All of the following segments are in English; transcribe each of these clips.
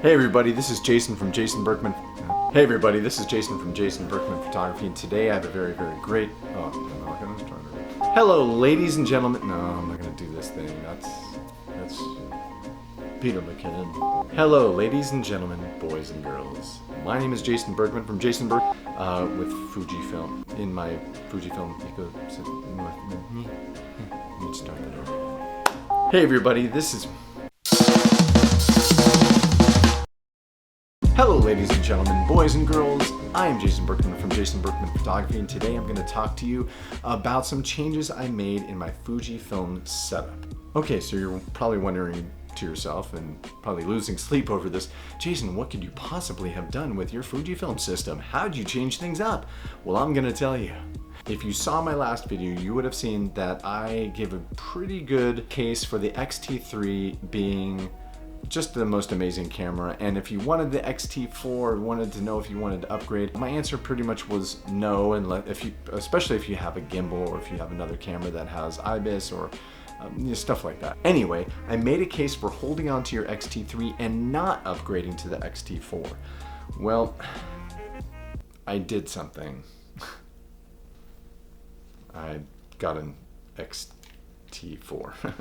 Hey everybody, this is Jason from Jason Berkman. Hey everybody, this is Jason from Jason Berkman Photography, and today I have a very great. Oh, I'm not gonna try to. Hello, ladies and gentlemen. No, I'm not gonna do this thing. That's Peter McKinnon. Hello, ladies and gentlemen, boys and girls. My name is Jason Berkman from Jason Berk with Fujifilm in my Fujifilm ecosystem. Let me start that over. Hey everybody, this is. Hello ladies and gentlemen, boys and girls, I am Jason Berkman from Jason Berkman Photography, and today I'm going to talk to you about some changes I made in my Fujifilm setup. Okay, so you're probably wondering to yourself and probably losing sleep over this, Jason, what could you possibly have done with your Fujifilm system? How'd you change things up? Well, I'm going to tell you. If you saw my last video, you would have seen that I gave a pretty good case for the X-T3 being just the most amazing camera, and if you wanted the X-T4, wanted to know if you wanted to upgrade, my answer pretty much was no, and especially if you have a gimbal or if you have another camera that has IBIS or stuff like that. Anyway, I made a case for holding on to your X-T3 and not upgrading to the X-T4. Well, I did something. I got an X-T4.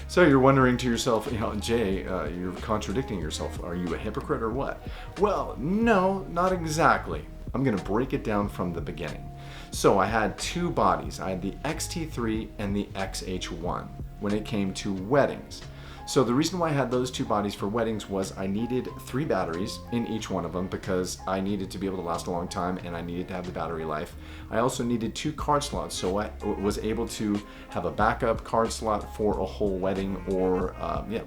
So you're wondering to yourself, Jay, you're contradicting yourself. Are you a hypocrite or what? Well, no, not exactly. I'm gonna break it down from the beginning. So I had two bodies. I had the X-T3 and the XH-1 when it came to weddings. So the reason why I had those two bodies for weddings was I needed 3 batteries in each one of them because I needed to be able to last a long time and I needed to have the battery life. I also needed 2 card slots, so I was able to have a backup card slot for a whole wedding, or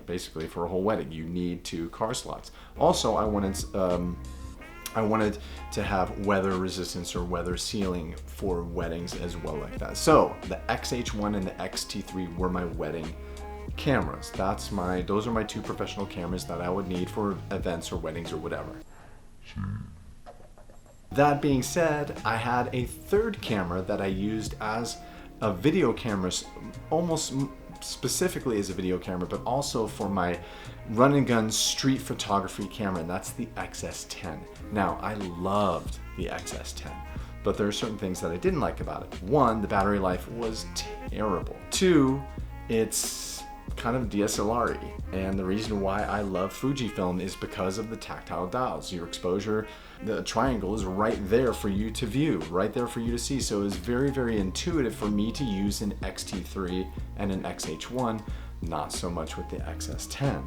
basically for a whole wedding you need 2 card slots. Also, I wanted to have weather resistance or weather sealing for weddings as well like that. So the XH1 and the X-T3 were my wedding cameras. Those are my 2 professional cameras that I would need for events or weddings or whatever. That being said, I had a third camera that I used as a video camera, almost specifically as a video camera, but also for my run and gun street photography camera, and that's the X-s10. Now, I loved the X-s10, but there are certain things that I didn't like about it. 1, the battery life was terrible. 2, it's kind of DSLR-y, and the reason why I love Fujifilm is because of the tactile dials. Your exposure, the triangle is right there for you to view, right there for you to see, so it was very intuitive for me to use an X-T3 and an XH1, not so much with the X-s10.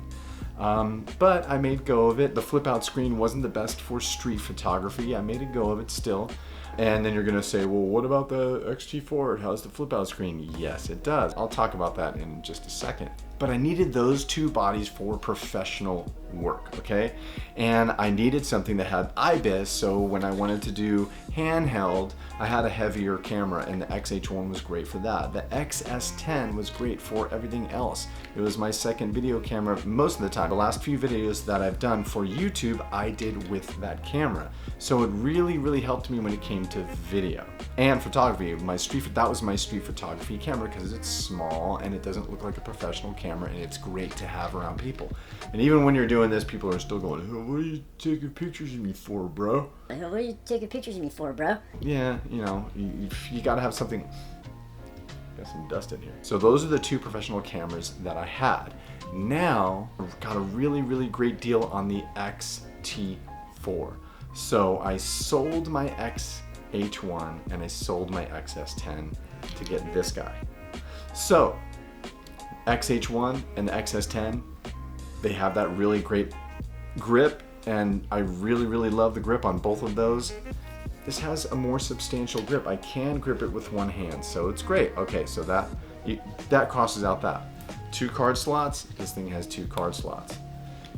But I made go of it. The flip out screen wasn't the best for street photography. I made a go of it still. And then you're gonna say, well, what about the X-T4? It has the flip out screen. Yes, it does. I'll talk about that in just a second. But I needed those 2 bodies for professional work, okay? And I needed something that had IBIS, so when I wanted to do handheld, I had a heavier camera, and the XH1 was great for that. The X-s10 was great for everything else. It was my second video camera most of the time. The last few videos that I've done for YouTube, I did with that camera. So it really helped me when it came to video and photography. That was my street photography camera because it's small and it doesn't look like a professional camera, and it's great to have around people. And even when you're doing this, people are still going, oh, what are you taking pictures of me for, bro? What are you taking pictures of me for, bro? Yeah, you gotta have something. Got some dust in here. So those are the 2 professional cameras that I had. Now, I've got a really great deal on the X-T4. So I sold my X-H1 and I sold my X-s10 to get this guy. So X-H1 and the X-s10, they have that really great grip, and I really love the grip on both of those. This has a more substantial grip. I can grip it with one hand, so it's great. Okay, so that crosses out that. 2 card slots, this thing has 2 card slots.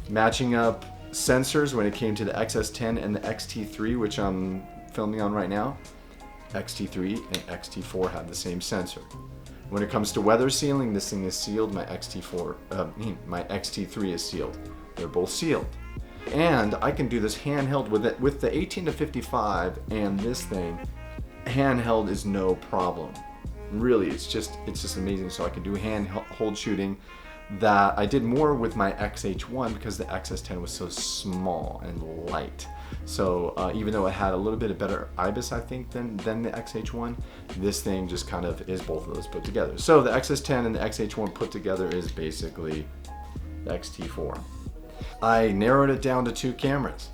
Matching up sensors when it came to the X-s10 and the X-T3, which I'm filming on right now, X-T3 and X-T4 have the same sensor. When it comes to weather sealing, this thing is sealed. My X-T3 is sealed. They're both sealed. And I can do this handheld with the 18-55 and this thing. Handheld is no problem. Really, it's just amazing. So I can do handhold shooting. that I did more with my XH-1 because the X-s10 was so small and light. So even though it had a little bit of better IBIS, I think, than the XH-1, this thing just kind of is both of those put together. So the X-s10 and the XH-1 put together is basically the X-T4. I narrowed it down to 2 cameras.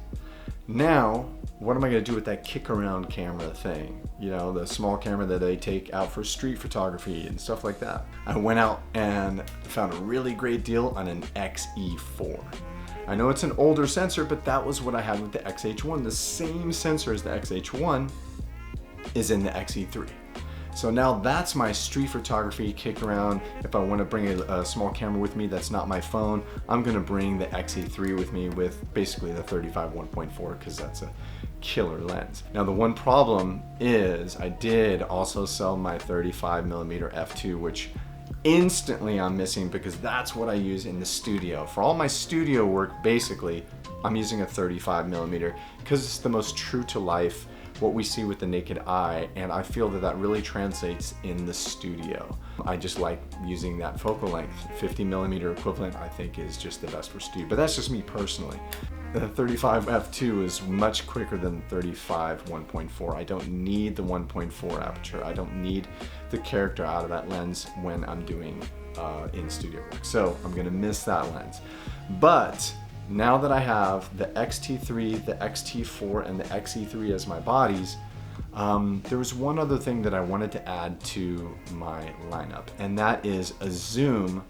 Now, what am I going to do with that kick around camera thing? You know, the small camera that they take out for street photography and stuff like that. I went out and found a really great deal on an XE4. I know it's an older sensor, but that was what I had with the XH-1. The same sensor as the XH-1 is in the XE3. So now that's my street photography kick around. If I want to bring a small camera with me that's not my phone, I'm going to bring the XE3 with me with basically the 35 1.4 because that's a killer lens. Now the one problem is I did also sell my 35mm f2, which instantly I'm missing because that's what I use in the studio. For all my studio work, basically, I'm using a 35mm because it's the most true to life, what we see with the naked eye, and I feel that that really translates in the studio. I just like using that focal length. 50mm equivalent I think is just the best for studio, but that's just me personally. The 35 f2 is much quicker than 35 1.4. I don't need the 1.4 aperture. I don't need the character out of that lens when I'm doing in studio work. So I'm gonna miss that lens. But now that I have the X-T3, the X-T4, and the XE3 as my bodies, there was one other thing that I wanted to add to my lineup, and that is a zoom.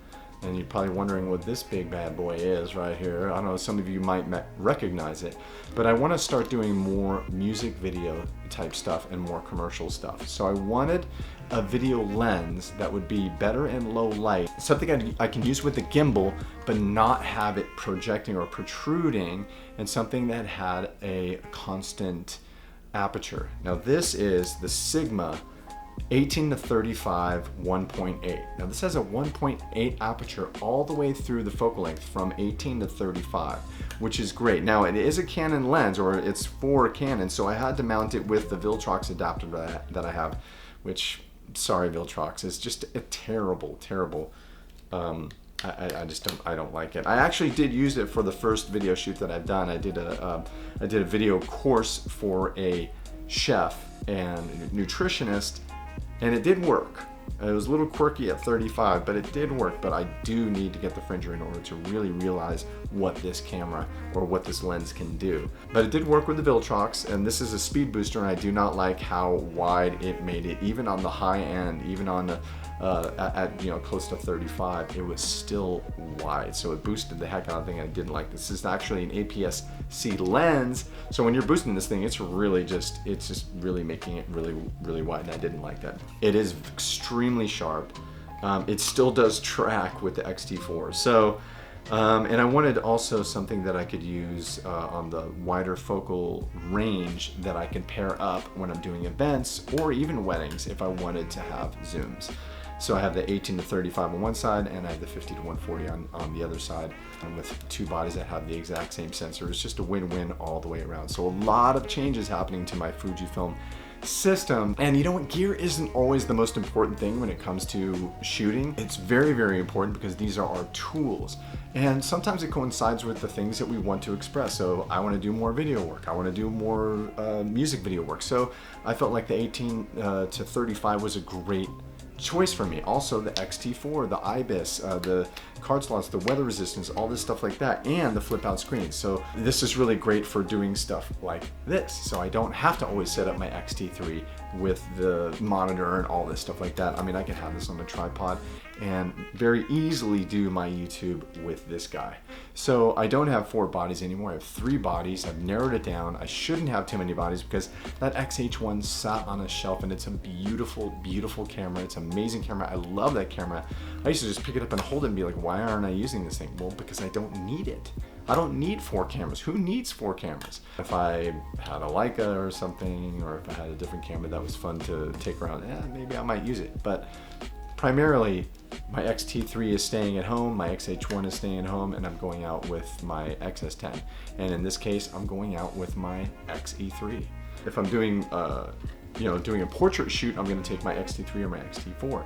And you're probably wondering what this big bad boy is right here. I don't know, some of you might recognize it, but I want to start doing more music video type stuff and more commercial stuff. So I wanted a video lens that would be better in low light, something I can use with the gimbal, but not have it projecting or protruding, and something that had a constant aperture. Now this is the Sigma 18 to 35 1.8. Now this has a 1.8 aperture all the way through the focal length from 18 to 35, which is great. Now it is a Canon lens, or it's for Canon, so I had to mount it with the Viltrox adapter that I have, which, sorry Viltrox, is just a terrible I just don't like it. I actually did use it for the first video shoot that I've done. I did a video course for a chef and nutritionist, and it did work. It was a little quirky at 35, but it did work. But I do need to get the Fringer in order to really realize what this camera or what this lens can do. But it did work with the Viltrox, and this is a speed booster, and I do not like how wide it made it. Even on the high end, even on the at close to 35, it was still wide, so it boosted the heck out of the thing. I didn't like this. This is actually an APS-C lens, so when you're boosting this thing, it's just really making it really wide, and I didn't like that. It is extremely sharp. It still does track with the X-T4. So and I wanted also something that I could use on the wider focal range that I can pair up when I'm doing events or even weddings if I wanted to have zooms. So I have the 18 to 35 on one side, and I have the 50 to 140 on the other side. And with 2 bodies that have the exact same sensor, it's just a win-win all the way around. So a lot of changes happening to my Fujifilm system. And you know what, gear isn't always the most important thing when it comes to shooting. It's very important because these are our tools, and sometimes it coincides with the things that we want to express. So I want to do more video work, I want to do more music video work, so I felt like the 18 to 35 was a great choice for me. Also the X-T4, the IBIS, the card slots, the weather resistance, all this stuff like that, and the flip out screen. So this is really great for doing stuff like this. So I don't have to always set up my X-T3 with the monitor and all this stuff like that. I mean, I can have this on a tripod and very easily do my YouTube with this guy. So I don't have 4 bodies anymore. I have 3 bodies. I've narrowed it down. I shouldn't have too many bodies because that XH-1 sat on a shelf, and it's a beautiful camera. It's an amazing camera. I love that camera. I used to just pick it up and hold it and be like, why aren't I using this thing? Well, because I don't need it. I don't need 4 cameras. Who needs 4 cameras? If I had a Leica or something, or if I had a different camera that was fun to take around, maybe I might use it. But primarily, my X-T3 is staying at home, my XH-1 is staying at home, and I'm going out with my X-s10. And in this case, I'm going out with my X-E3. If I'm doing, doing a portrait shoot, I'm going to take my X-T3 or my X-T4.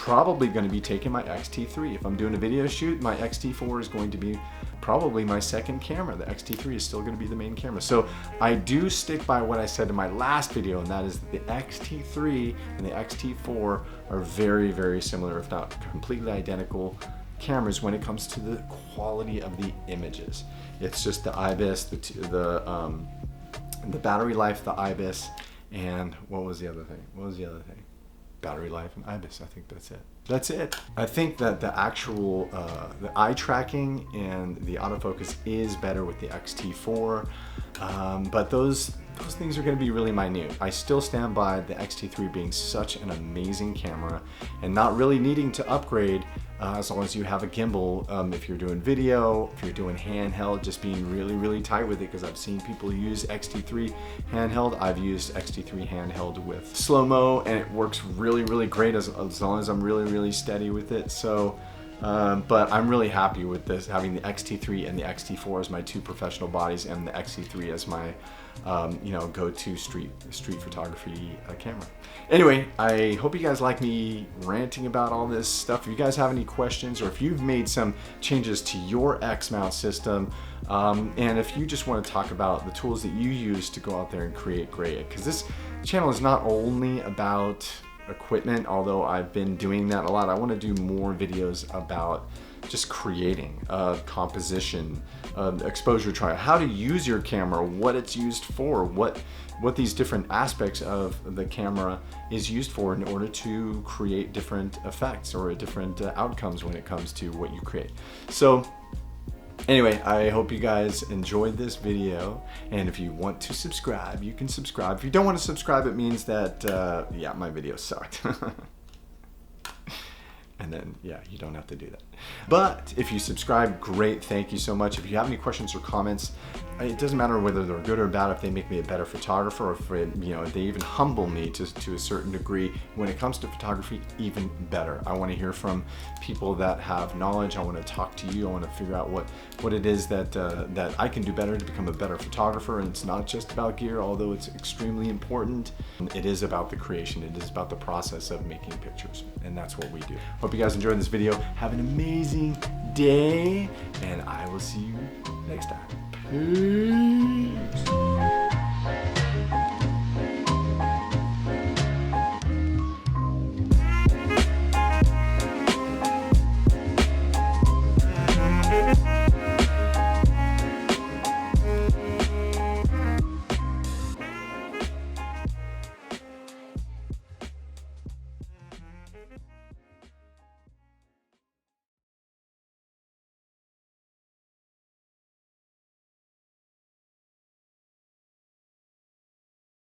probably going to be taking my X-T3. If I'm doing a video shoot, my X-T4 is going to be probably my second camera. The X-T3 is still going to be the main camera. So I do stick by what I said in my last video, and that is that the X-T3 and the X-T4 are very, very similar, if not completely identical cameras when it comes to the quality of the images. It's just the IBIS, the battery life, the IBIS, and what was the other thing? Battery life and IBIS. I think that's it. That's it. I think that the actual the eye tracking and the autofocus is better with the X-T4, but those things are going to be really minute. I still stand by the X-T3 being such an amazing camera and not really needing to upgrade as long as you have a gimbal. If you're doing video, if you're doing handheld, just being really, really tight with it, because I've seen people use X-T3 handheld. I've used X-T3 handheld with slow-mo, and it works really, really great as long as I'm really, really steady with it. So, but I'm really happy with this, having the X-T3 and the X-T4 as my two professional bodies, and the X-T3 as my go-to street photography camera. Anyway, I hope you guys like me ranting about all this stuff. If you guys have any questions, or if you've made some changes to your X mount system, and if you just want to talk about the tools that you use to go out there and create great, because this channel is not only about equipment, although I've been doing that a lot. I want to do more videos about just creating, composition, exposure trial, how to use your camera, what it's used for, what these different aspects of the camera is used for in order to create different effects or different outcomes when it comes to what you create. So anyway, I hope you guys enjoyed this video, and if you want to subscribe, you can subscribe. If you don't want to subscribe, it means that, yeah, my video sucked. And then, yeah, you don't have to do that. But if you subscribe, great, thank you so much. If you have any questions or comments, it doesn't matter whether they're good or bad, if they make me a better photographer, or if they even humble me to a certain degree. When it comes to photography, even better. I want to hear from people that have knowledge. I want to talk to you. I want to figure out what it is that I can do better to become a better photographer. And it's not just about gear, although it's extremely important. It is about the creation. It is about the process of making pictures, and that's what we do. Hope you guys enjoyed this video. Have an amazing day, and I will see you next time. Peace.